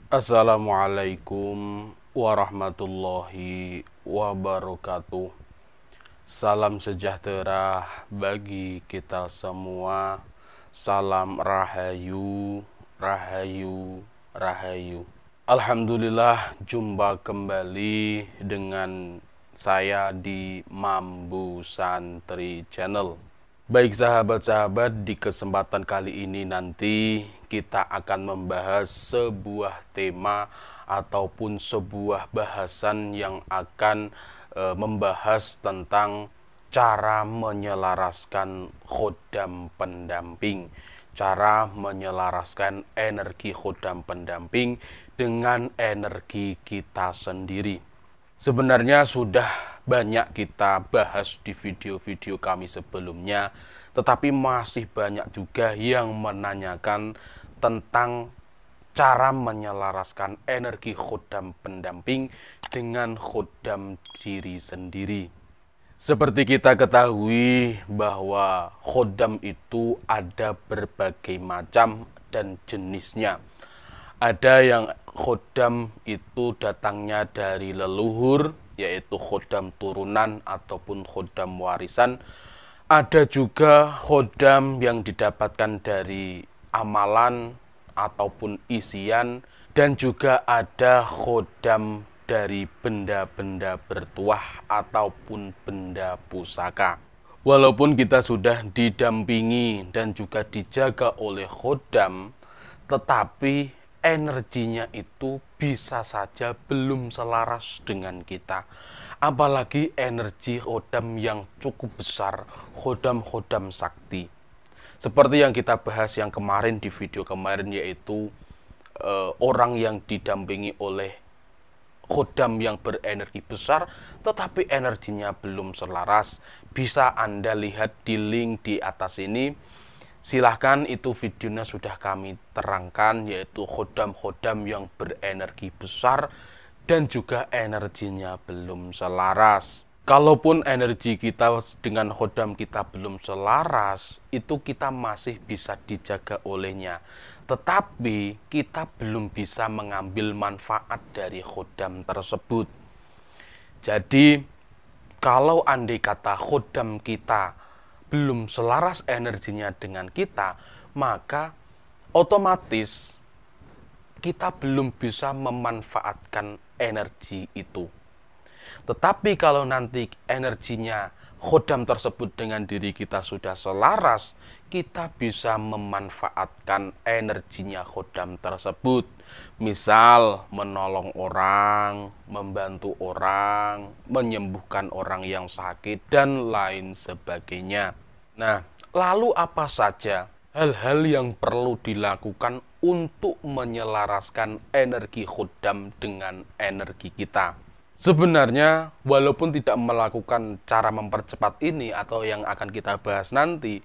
Assalamualaikum warahmatullahi wabarakatuh. Salam sejahtera bagi kita semua. Salam rahayu, rahayu, rahayu. Alhamdulillah, jumpa kembali dengan saya di Mambu Santri Channel. Baik sahabat-sahabat, di kesempatan kali ini nanti kita akan membahas sebuah tema ataupun sebuah bahasan yang akan membahas tentang cara menyelaraskan khodam pendamping, cara menyelaraskan energi khodam pendamping dengan energi kita sendiri. Sebenarnya sudah banyak kita bahas di video-video kami sebelumnya, tetapi masih banyak juga yang menanyakan tentang cara menyelaraskan energi khodam pendamping dengan khodam diri sendiri. Seperti kita ketahui bahwa khodam itu ada berbagai macam dan jenisnya. Ada yang khodam itu datangnya dari leluhur, yaitu khodam turunan ataupun khodam warisan. Ada juga khodam yang didapatkan dari amalan ataupun isian, dan juga ada khodam dari benda-benda bertuah ataupun benda pusaka. Walaupun kita sudah didampingi dan juga dijaga oleh khodam, tetapi energinya itu bisa saja belum selaras dengan kita. Apalagi energi khodam yang cukup besar, khodam-khodam sakti. Seperti yang kita bahas yang kemarin di video kemarin, yaitu orang yang didampingi oleh khodam yang berenergi besar tetapi energinya belum selaras. Bisa Anda lihat di link di atas ini. Silahkan, itu videonya sudah kami terangkan, yaitu khodam-khodam yang berenergi besar dan juga energinya belum selaras. Kalaupun energi kita dengan khodam kita belum selaras, itu kita masih bisa dijaga olehnya. Tetapi kita belum bisa mengambil manfaat dari khodam tersebut. Jadi, kalau andai kata khodam kita belum selaras energinya dengan kita, maka otomatis kita belum bisa memanfaatkan energi itu. Tetapi kalau nanti energinya khodam tersebut dengan diri kita sudah selaras, kita bisa memanfaatkan energinya khodam tersebut. Misal menolong orang, membantu orang, menyembuhkan orang yang sakit, dan lain sebagainya. Nah, lalu apa saja hal-hal yang perlu dilakukan untuk menyelaraskan energi khodam dengan energi kita? Sebenarnya, walaupun tidak melakukan cara mempercepat ini atau yang akan kita bahas nanti,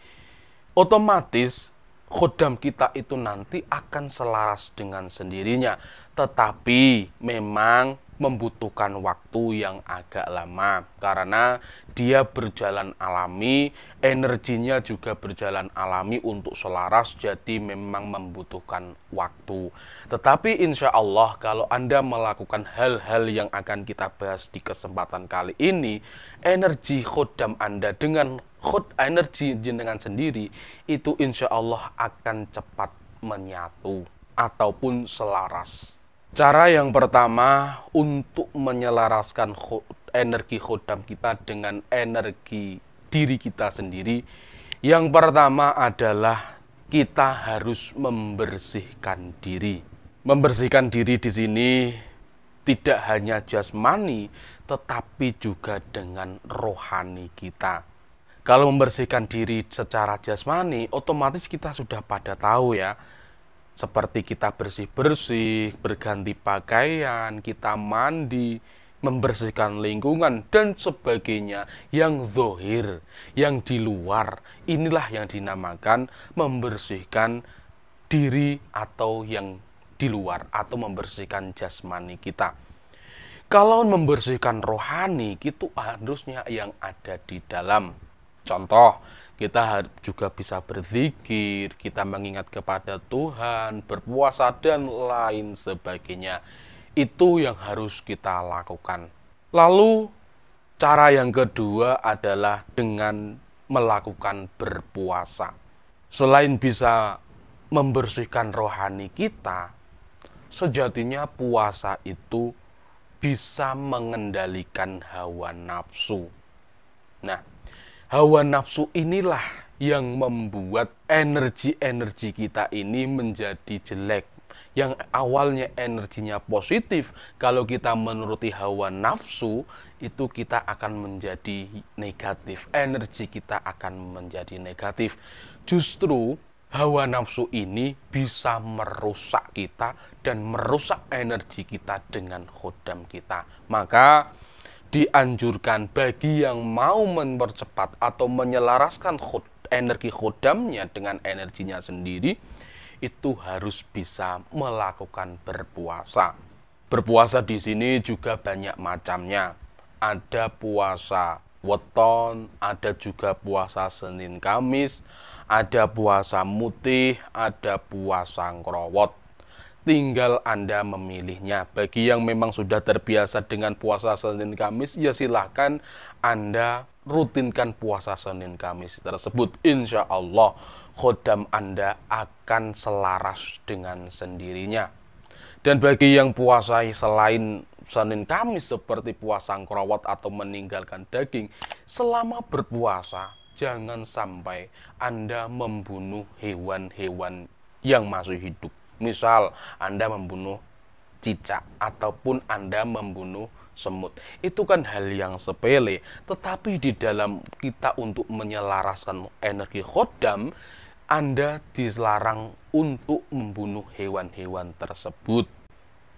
otomatis khodam kita itu nanti akan selaras dengan sendirinya. Tetapi memang membutuhkan waktu yang agak lama, karena dia berjalan alami, energinya juga berjalan alami untuk selaras, jadi memang membutuhkan waktu. Tetapi insya Allah, kalau Anda melakukan hal-hal yang akan kita bahas di kesempatan kali ini, energi khodam Anda dengan energi jenengan sendiri itu insya Allah akan cepat menyatu ataupun selaras. Cara yang pertama untuk menyelaraskan energi khodam kita dengan energi diri kita sendiri, yang pertama adalah kita harus membersihkan diri. Membersihkan diri di sini tidak hanya jasmani, tetapi juga dengan rohani kita. Kalau membersihkan diri secara jasmani, otomatis kita sudah pada tahu ya, seperti kita bersih-bersih, berganti pakaian, kita mandi, membersihkan lingkungan, dan sebagainya. Yang zahir, yang di luar, inilah yang dinamakan membersihkan diri atau yang di luar, atau membersihkan jasmani kita. Kalau membersihkan rohani, itu harusnya yang ada di dalam. Contoh, Kita juga bisa berzikir, kita mengingat kepada Tuhan, berpuasa, dan lain sebagainya. Itu yang harus kita lakukan. Lalu, cara yang kedua adalah dengan melakukan berpuasa. Selain bisa membersihkan rohani kita, sejatinya puasa itu bisa mengendalikan hawa nafsu. Nah, hawa nafsu inilah yang membuat energi-energi kita ini menjadi jelek. Yang awalnya energinya positif, kalau kita menuruti hawa nafsu, itu kita akan menjadi negatif. Energi kita akan menjadi negatif. Justru hawa nafsu ini bisa merusak kita dan merusak energi kita dengan khodam kita. Maka dianjurkan bagi yang mau mempercepat atau menyelaraskan energi khodamnya dengan energinya sendiri, itu harus bisa melakukan berpuasa. Berpuasa di sini juga banyak macamnya. Ada puasa weton, ada juga puasa Senin Kamis, ada puasa mutih, ada puasa ngrowot. Tinggal Anda memilihnya. Bagi yang memang sudah terbiasa dengan puasa Senin Kamis, ya silahkan Anda rutinkan puasa Senin Kamis tersebut. Insya Allah khodam Anda akan selaras dengan sendirinya. Dan bagi yang puasa selain Senin Kamis seperti puasa ngrawat atau meninggalkan daging, selama berpuasa jangan sampai Anda membunuh hewan-hewan yang masih hidup. Misal Anda membunuh cicak ataupun Anda membunuh semut. Itu kan hal yang sepele, tetapi di dalam kita untuk menyelaraskan energi khodam, Anda dilarang untuk membunuh hewan-hewan tersebut.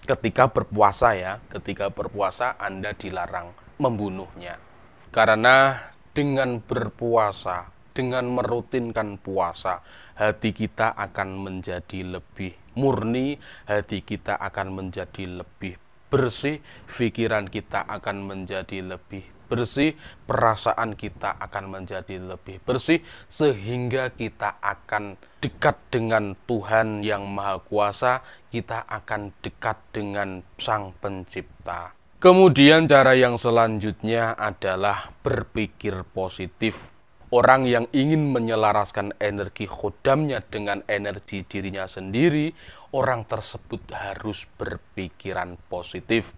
Ketika berpuasa ya, ketika berpuasa Anda dilarang membunuhnya. Karena dengan berpuasa, dengan merutinkan puasa, hati kita akan menjadi lebih murni, hati kita akan menjadi lebih bersih, pikiran kita akan menjadi lebih bersih, perasaan kita akan menjadi lebih bersih, sehingga kita akan dekat dengan Tuhan yang Maha Kuasa, kita akan dekat dengan Sang Pencipta. Kemudian cara yang selanjutnya adalah berpikir positif. Orang yang ingin menyelaraskan energi khodamnya dengan energi dirinya sendiri, orang tersebut harus berpikiran positif.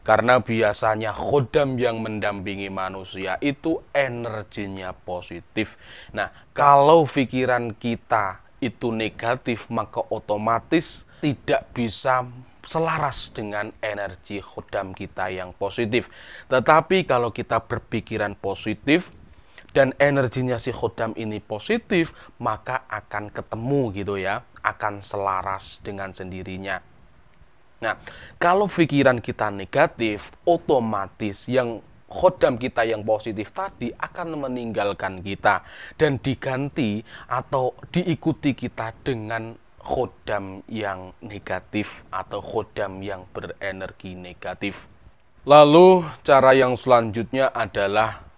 Karena biasanya khodam yang mendampingi manusia itu energinya positif. Nah, kalau pikiran kita itu negatif, maka otomatis tidak bisa selaras dengan energi khodam kita yang positif. Tetapi kalau kita berpikiran positif, dan energinya si khodam ini positif, maka akan ketemu gitu ya, akan selaras dengan sendirinya. Nah, kalau pikiran kita negatif, otomatis yang khodam kita yang positif tadi akan meninggalkan kita dan diganti atau diikuti kita dengan khodam yang negatif atau khodam yang berenergi negatif. Lalu cara yang selanjutnya adalah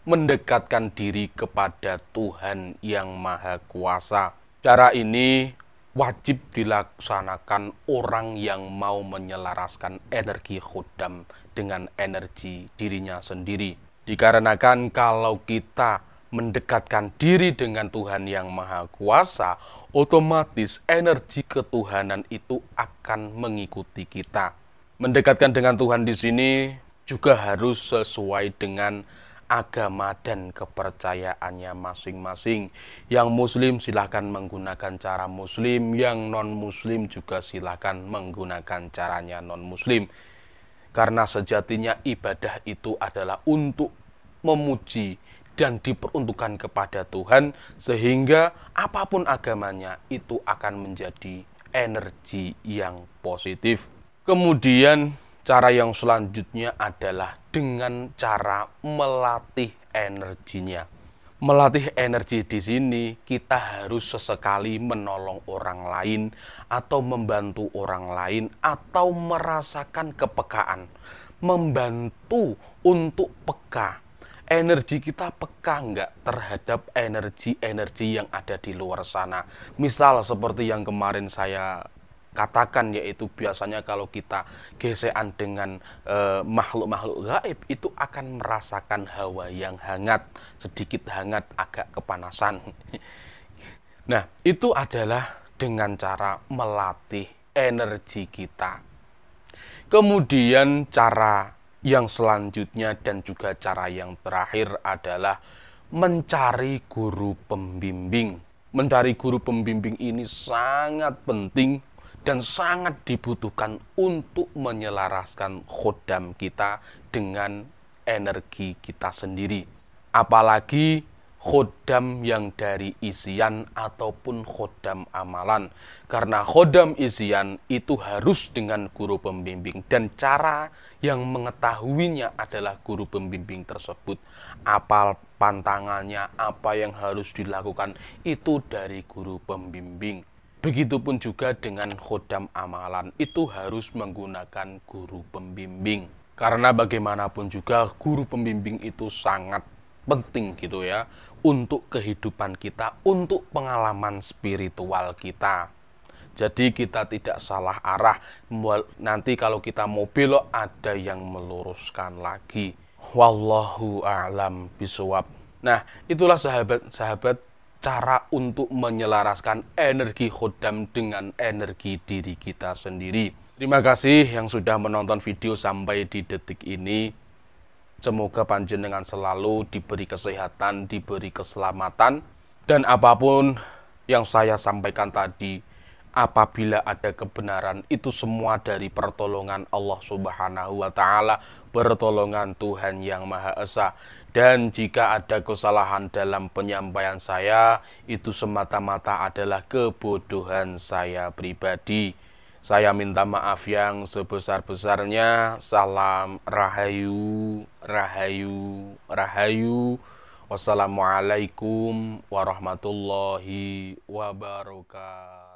mendekatkan diri kepada Tuhan yang Maha Kuasa. Cara ini wajib dilaksanakan orang yang mau menyelaraskan energi khodam dengan energi dirinya sendiri. Dikarenakan kalau kita mendekatkan diri dengan Tuhan yang Maha Kuasa, otomatis energi ketuhanan itu akan mengikuti kita. Mendekatkan dengan Tuhan di sini juga harus sesuai dengan agama dan kepercayaannya masing-masing. Yang muslim silahkan menggunakan cara muslim, yang non-muslim juga silahkan menggunakan caranya non-muslim. Karena sejatinya ibadah itu adalah untuk memuji dan diperuntukkan kepada Tuhan, sehingga apapun agamanya itu akan menjadi energi yang positif. Kemudian cara yang selanjutnya adalah dengan cara melatih energinya. Melatih energi di sini kita harus sesekali menolong orang lain atau membantu orang lain atau merasakan kepekaan. Membantu untuk peka. energi kita peka nggak terhadap energi-energi yang ada di luar sana. Misal seperti yang kemarin saya katakan, yaitu biasanya kalau kita gesekan dengan makhluk-makhluk gaib itu akan merasakan hawa yang hangat, sedikit hangat, agak kepanasan. Nah, itu adalah dengan cara melatih energi kita. Kemudian cara yang selanjutnya dan juga cara yang terakhir adalah mencari guru pembimbing. Mencari guru pembimbing ini sangat penting dan sangat dibutuhkan untuk menyelaraskan khodam kita dengan energi kita sendiri. Apalagi khodam yang dari isian ataupun khodam amalan. Karena khodam isian itu harus dengan guru pembimbing, dan cara yang mengetahuinya adalah guru pembimbing tersebut. Apa pantangannya, apa yang harus dilakukan, itu dari guru pembimbing. Begitupun juga dengan khodam amalan, itu harus menggunakan guru pembimbing. Karena bagaimanapun juga guru pembimbing itu sangat penting gitu ya, untuk kehidupan kita, untuk pengalaman spiritual kita. Jadi kita tidak salah arah. Nanti kalau kita mau belok ada yang meluruskan lagi. Wallahu a'lam bishawab. Nah, itulah sahabat-sahabat cara untuk menyelaraskan energi khodam dengan energi diri kita sendiri. Terima kasih yang sudah menonton video sampai di detik ini. Semoga panjenengan selalu diberi kesehatan, diberi keselamatan, dan apapun yang saya sampaikan tadi, apabila ada kebenaran, itu semua dari pertolongan Allah Subhanahu wa Ta'ala, pertolongan Tuhan yang Maha Esa. Dan jika ada kesalahan dalam penyampaian saya, itu semata-mata adalah kebodohan saya pribadi. Saya minta maaf yang sebesar-besarnya. Salam Rahayu, Rahayu, Rahayu. Wassalamualaikum warahmatullahi wabarakatuh.